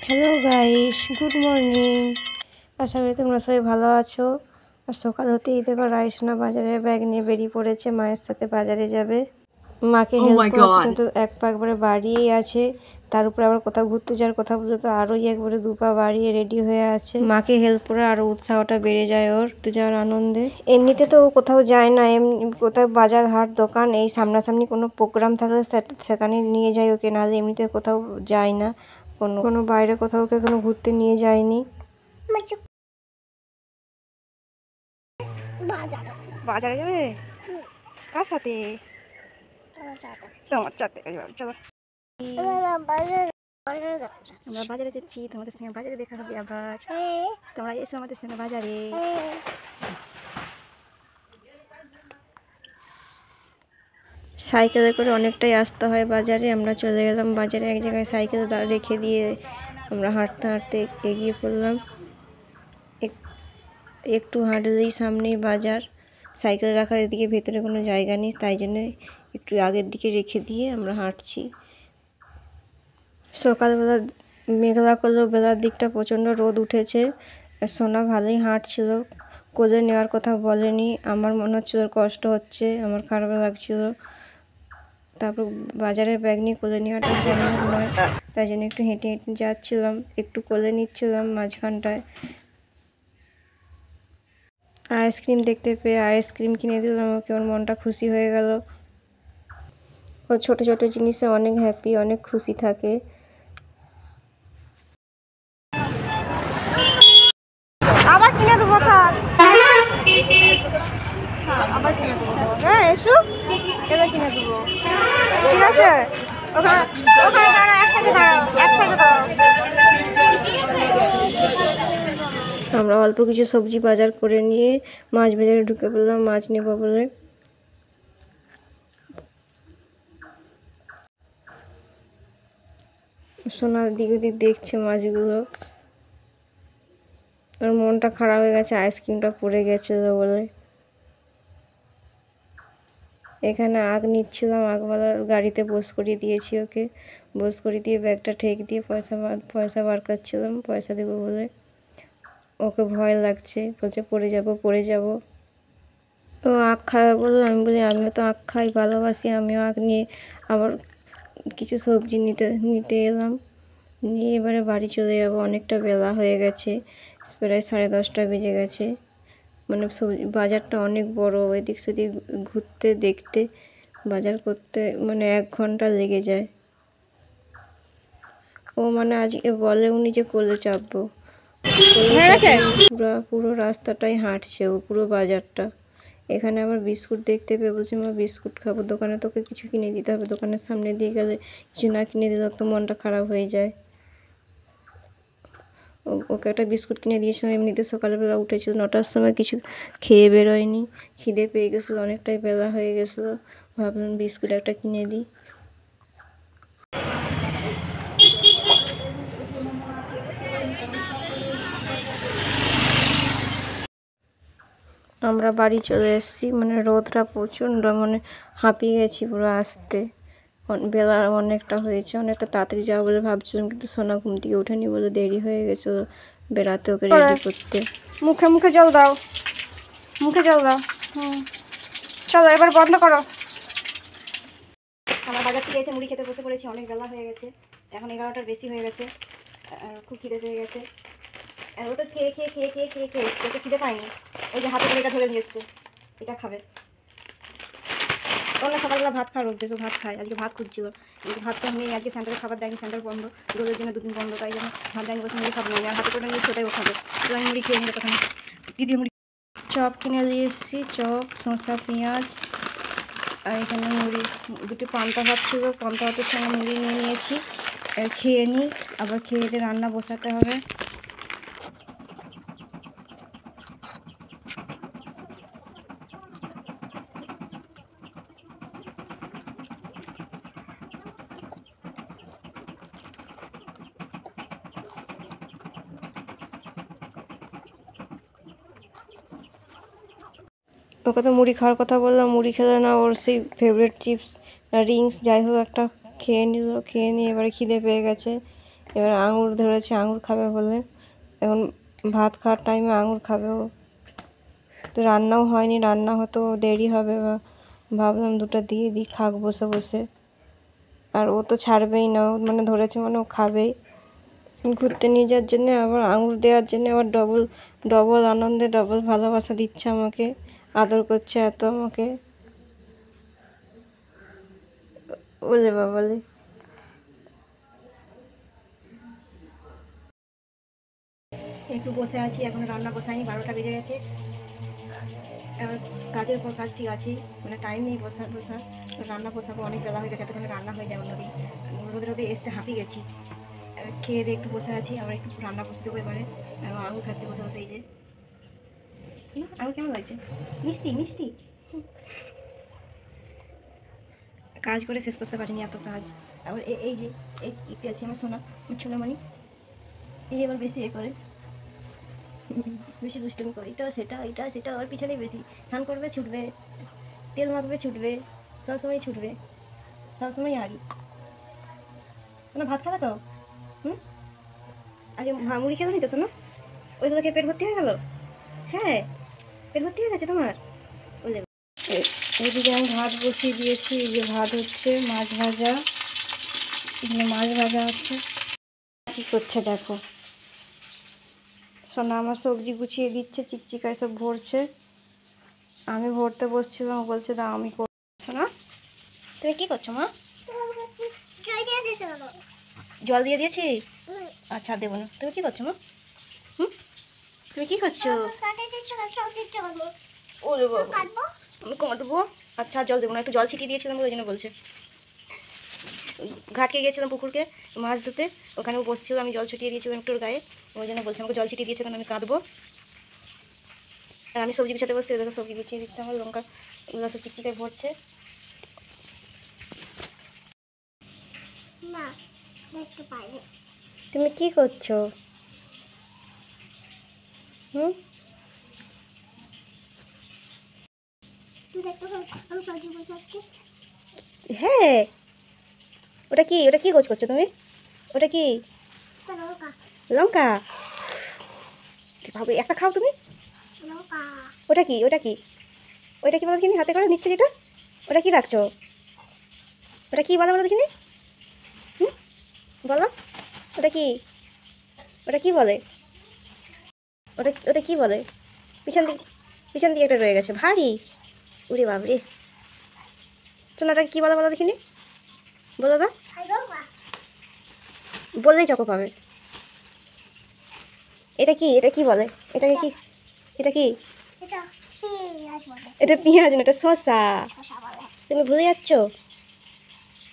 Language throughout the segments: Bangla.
Hello guys, good morning. আশা করি তোমরা সবাই ভালো আছো। আর সকাল হতেই দেখো রাইসনা বাজারে ব্যাগ নিয়ে বেরিয়ে পড়েছে, মায়ের সাথে বাজারে যাবে। মাকে হেল্প করার জন্য তো এক পা একবারে বাড়িয়েই আছে, তার উপরে আবার কোথাও ঘুরতে যাওয়ার কথা বলতে তো আরোই একবারে দু পা বাড়িয়ে রেডি হয়ে আছে। মাকে হেল্প করে আরও উৎসাহটা বেড়ে যায় ওর ঘুরতে যাওয়ার আনন্দে। এমনিতে তো ও কোথাও যায় না, কোথাও বাজার হাট দোকান এই সামনাসামনি কোনো প্রোগ্রাম থাকলে সেখানে নিয়ে যায় ওকে, নাহলে এমনিতে কোথাও যায় না, কোনো বাইরে কোথাও ওকে কোনো ঘুরতে নিয়ে যায়নি। বাজারে যাবে? কার সাথে? তোমার সাথে। চলো আমরা বাজারে যাচ্ছি, তোমাদের সঙ্গে বাজারে দেখা হবে আবার। তোমরা এসো আমাদের সঙ্গে বাজারে। সাইকেলে করে অনেকটাই আসতে হয় বাজারে। আমরা চলে গেলাম বাজারে, এক জায়গায় সাইকেল রেখে দিয়ে আমরা হাঁটতে হাঁটতে এগিয়ে পড়লাম। একটু হাঁটলেই সামনেই বাজার। সাইকেল রাখার এদিকে ভেতরে কোনো জায়গা নেই, তাই জন্য একটু আগের দিকে রেখে দিয়ে আমরা হাঁটছি। সকালবেলা মেঘলা করলেও বেলার দিকটা প্রচণ্ড রোদ উঠেছে। সোনা ভালোই হাঁটছিল, কোলে নেওয়ার কথা বলেনি। আমার মনে হচ্ছিল কষ্ট হচ্ছে, আমার খারাপ লাগছিল। তারপর বাজারের ব্যাগ নিয়ে কোলে নেওয়াটা সম্ভব নয়, তাই জন্য একটু হেঁটে হেঁটে যাচ্ছিলাম, একটু কোলে নিচ্ছিলাম মাঝখানটায়। আইসক্রিম দেখতে পেয়ে আইসক্রিম কিনে দিলাম ওকে, ওর মনটা খুশি হয়ে গেল। ও ছোট ছোট জিনিসে অনেক হ্যাপি, অনেক খুশি থাকে। আবার কিনে দেবো, আবার কিনে দেবো। হ্যাঁ এসো, এবার কিনে দেবো, ঠিক আছে? আমরা অল্প কিছু সবজি বাজার করে নিয়ে মাছ বাজারে ঢুকে পড়লাম মাছ নেব বলে। সোনার দিক ওদিক দেখছে মাছগুলো, ওর মনটা খারাপ হয়ে গেছে, আইসক্রিমটা পড়ে গেছিলো বলে। এখানে আগ নিচ্ছিলাম, আগওয়ালার গাড়িতে বস করিয়ে দিয়েছি ওকে, বস করিয়ে দিয়ে ব্যাগটা ঠেক দিয়ে পয়সা বার করছিলাম, পয়সা দেবো বলে। ওকে ভয় লাগছে, বলছে পড়ে যাব। ও আখ খাবে বললো, আমি বলি আমিও তো আখ খাই, ভালোবাসি, আমিও আখ নিয়ে আবার কিছু সবজি নিতে এলাম। নিয়ে এবারে বাড়ি চলে যাব, অনেকটা বেলা হয়ে গেছে, প্রায় 10:30 বেজে গেছে। মানে বাজারটা অনেক বড়, এদিক সেদিক ঘুরতে দেখতে বাজার করতে মানে 1 ঘন্টা লেগে যায়। ও মানে আজকে বলে উনি যে কোলে চাপবো, পুরো রাস্তাটাই হাঁটছে ও, পুরো বাজারটা। এখানে আবার বিস্কুট দেখতে পেয়ে বলছি মা বিস্কুট খাবো, দোকানে তোকে কিছু কিনে দিতে হবে, দোকানের সামনে দিয়ে গেলে কিছু না কিনে দিলে তো মনটা খারাপ হয়ে যায়। ওকে একটা বিস্কুট কিনে দিয়েছিলাম। এমনিতে সকালবেলা উঠেছিল 9টার সময়, কিছু খেয়ে বেরোয়নি, খিদে পেয়ে গেছিলো, অনেকটাই বেলা হয়ে গেছিলো, ভাবলাম বিস্কুট একটা কিনে দিই। আমরা বাড়ি চলে এসেছি, মানে রোদটা প্রচণ্ড, মানে হাঁপিয়ে গেছি পুরো আসতে। বেলা অনেকটা হয়েছে, অনেকটা তাড়াতাড়ি যাবো বলে ভাবছিলাম, কিন্তু সোনা ঘুম থেকে ওঠেনি বলে দেরি হয়ে গেছিলো বেড়াতে, ওকে রেডি করতে। মুখে জল দাও, মুখে জল দাও। চলো এবার বন্ধ করো। আমরা বাজার থেকে এসে মুড়ি খেতে বসে পড়েছি, অনেক বেলা হয়ে গেছে, এখন 11টার বেশি হয়ে গেছে, খুব খিদে পেয়ে গেছে। ওটা খেয়ে ওকে খিদে পায়নি, ওই যে হাতে করে এটা ধরে নিয়ে এসছে, এটা খাবে। ওরা সকালবেলা ভাত খাওয়ার অভ্যেস, ও ভাত খায়, আজকে ভাত খুঁজছিল, ভাত তো নেই, আজকে সেন্টারে খাবার দেয়নি, সেন্টার বন্ধ, রোদের জন্য 2 দিন বন্ধ, তাই জন্য ভাত দেয়নি, বসে মুড়ি খাবো না, আর হাতে করে নিয়ে সেটাই ও খাবে। তো আমি মুড়ি খেয়ে নিলে প্রথমে দিদি মুড়ি চপ কিনে দিয়ে এসেছি, চপ, শসা, পেঁয়াজ, আর এখানে মুড়ি, 2টি পান্তা ভাত ছিল, পান্তা ভাতের সঙ্গে মুড়ি নিয়ে নিয়েছি। খেয়ে নিই, আবার খেয়ে দিয়ে রান্না বসাতে হবে। ওকে তো মুড়ি খাওয়ার কথা বললাম, মুড়ি খেলে না, ওর সেই ফেভারিট চিপস রিংস যাই হোক একটা খেয়ে নিয়ে এবারে খিদে পেয়ে গেছে, এবার আঙুর ধরেছে, আঙুর খাবে বলে। এখন ভাত খাওয়ার টাইমে আঙুর খাবে ও। তো রান্নাও হয়নি, রান্না হতো দেরি হবে, বা ভাবলাম দুটো দিয়ে দিই, খাক বসে বসে। আর ও তো ছাড়বেই না, মানে ধরেছে মানে ও খাবেই। ঘুরতে নিয়ে যাওয়ার জন্য, আবার আঙুর দেওয়ার জন্য আবার ডবল ডবল আনন্দে ডবল ভালোবাসা দিচ্ছে আমাকে, আদর করছে এত আমাকে। বলে বাবালে। একটু বসে আছি, এখন রান্না বসাইনি, 12টা বেজে গেছে। এবার কাজের পর কাজ ঠিক আছে, মানে টাইম নেই বসার। রান্না বসাবো, অনেক বেলা হয়ে গেছে, এতক্ষণে রান্না হয়ে যায় অন্যদিন। রোদে রোদে এসতে হাঁপিয়ে গেছি। খেয়ে দিয়ে একটু বসে আছি, আবার একটু রান্না বসে দেবো এবারে। আঙুর খাচ্ছে বসে বসে। এই যে আঙুর কেমন লাগছে? মিষ্টি মিষ্টি। কাজ করে শেষ করতে পারিনি, এত কাজ। আবার এই যে একটু আছে আমার সোনামণি, এই এবার বেশি করে, বেশি দুষ্টুমি করে, এটা সেটা ওর পিছনেই বেশি। স্নান করবে ছুটবে, তেল মাখবে ছুটবে, সবসময় ছুটবে, সবসময় আড়ি। শোনা ভাত খাবে তো? আজ মুড়ি খেলো নি তো শোনো? ওইগুলো খেয়ে পেট ভর্তি হয়ে গেল? হ্যাঁ, পেট ভর্তি হয়ে গেছে তোমার? বলে এদিকে আমি ভাত বসিয়ে দিয়েছি। এই যে ভাত হচ্ছে, মাছ ভাজা, এখানে মাছ ভাজা হচ্ছে। কী করছে দেখো, সোনা আমার সবজি গুছিয়ে দিচ্ছে, চিকচিকায় সব ভরছে। আমি ভরতে বসছিলাম, বলছে দা আমি করছি না। তুমি কি করছো মা? জল দিয়ে দিয়েছি? আচ্ছা দেবো না। তুমি কি করছো মা? তুমি কি করছো? ওরে বাবা, আমি কাটবো। আচ্ছা জল দেবো না, একটু জল ছিটিয়ে দিয়েছিলাম ওই জন্য বলছে। ঘাটকে গিয়েছিলাম পুকুরকে মাছ ধরতে, ওখানে বসছিল, আমি জল ছিটিয়ে দিয়েছিলাম একটুর গায়ে, ওই জন্য বলছে আমাকে জল ছিটিয়ে দিয়েছে, কারণ আমি কাঁদবো। আর আমি সবজি গুছাতে বসছি, ওদেরকে সবজি গুছিয়ে দিচ্ছে আমার, লঙ্কা ওগুলো সব চিকচিকায় ভরছে। তুমি কি করছো? হ্যাঁ, ওটা কি গোছ করছো তুমি? ওটা কি? লঙ্কা? ভাবে একটা খাও তুমি। ওটা কি ওটা কি বলো দেখিনি, হাতে করে নিচ্ছে যেটা, ওটা কি রাখছো? ওটা কি বলো দেখিনি, বলো ওটা কি? ওটা কি বলে? ওটা কি বলে? পিছন দিকে একটা রয়ে গেছে ভারী। উরে বাবরে, শোনো ওটা কি বলো দেখিনি, বলো তো, বললেই চকো পাবে। এটা কি বলে? এটাকে কি? এটা কি? এটা পেঁয়াজ না, এটা শসা। তুমি ভুলে যাচ্ছ?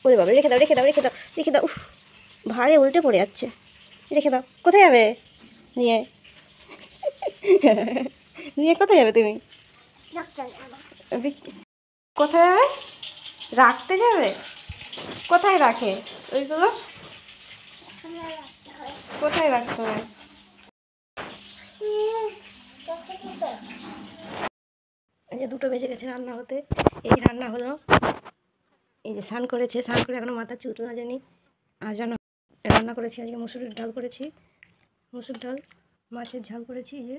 ওরে বাবা, রেখে দাও। উফ, ভারে উল্টে পড়ে যাচ্ছে। রেখে দাও। কোথায় যাবে নিয়ে? নিয়ে কোথায় যাবে তুমি? কোথায় যাবে? রাখতে যাবে? কোথায় রাখে ওইগুলো? কোথায় রাখতে হয়? এই যে 2টো বেজে গেছে রান্না হতে। এই রান্না হলো, এই যে স্নান করেছে, স্নান করে এখনো মাথা চুল না জানি আজানো। রান্না করেছি আজকে মুসুরির ডাল করেছি, মুসুর ডাল, মাছের ঝাল করেছি। এই যে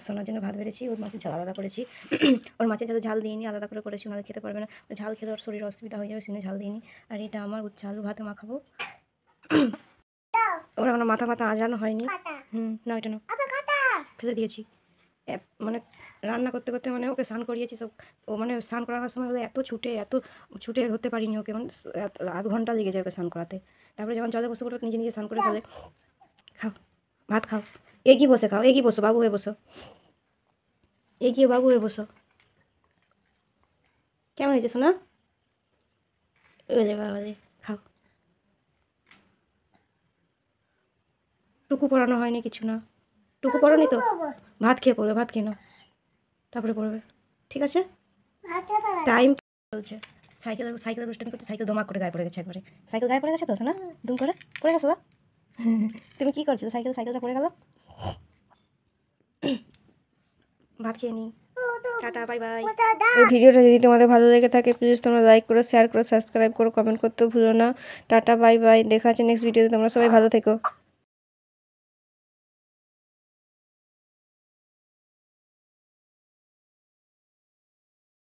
সোনার জন্য ভাত বেড়েছি, ওর মাছের ঝাল আলাদা করেছি। ওর মাছের যাতে ঝাল দিইনি, আলাদা করে করেছি, ওনাদের খেতে পারবে না, ঝাল খেলে ওর শরীর অসুবিধা হয়ে যাবে, সেজন্য ঝাল দিইনি। আর এটা আমার উচ্ছে আলু ভাতে মাখাবো। ওর এখনো মাথা আজানো হয়নি। না ওইটা না, ফেলে দিয়েছি। মানে রান্না করতে করতে মানে ওকে স্নান করিয়েছি সব। ও মানে স্নান করার সময় হলে এত ছুটে ধরতে পারিনি ওকে, মানে আধ ঘন্টা লেগে যায় ওকে স্নান করাতে। তারপরে যখন জলে বসে পড়বে নিজে স্নান করে ফেলে। খাও ভাত খাও, এগিয়ে বসে খাও, এগিয়ে বসো বাবু হয়ে বসো, এগিয়ে বাবু হয়ে বসো। কেমন হয়েছে শোনা? ওলে বাবা রে, খাও। টুকু পড়ানো হয়নি কিছু না, টুকু পড়ানি তো, ভাত খেয়ে পড়বে, ভাত খেয়ে নাও তারপরে পড়বে, ঠিক আছে? টাইম চলছে। সাইকেলে দুষ্টামি করছে, সাইকেল দমা করে গায়ে পড়ে গেছে একবারে। সাইকেল গায়ে পড়ে গেছে তো না, দুম করে পড়ে গেছো তো। তুমি কি করছো? সাইকেলটা পড়ে গেল। ভাত খেয়ে নি, টাটা বাই বাই। এই ভিডিওটা যদি তোমাদের ভালো লেগে থাকে প্লিজ তোমরা লাইক করো, শেয়ার করো, সাবস্ক্রাইব করো, কমেন্ট করতেও ভুলো না। টাটা বাই বাই, দেখা হচ্ছে নেক্সট ভিডিওতে। তোমরা সবাই ভালো থেকো।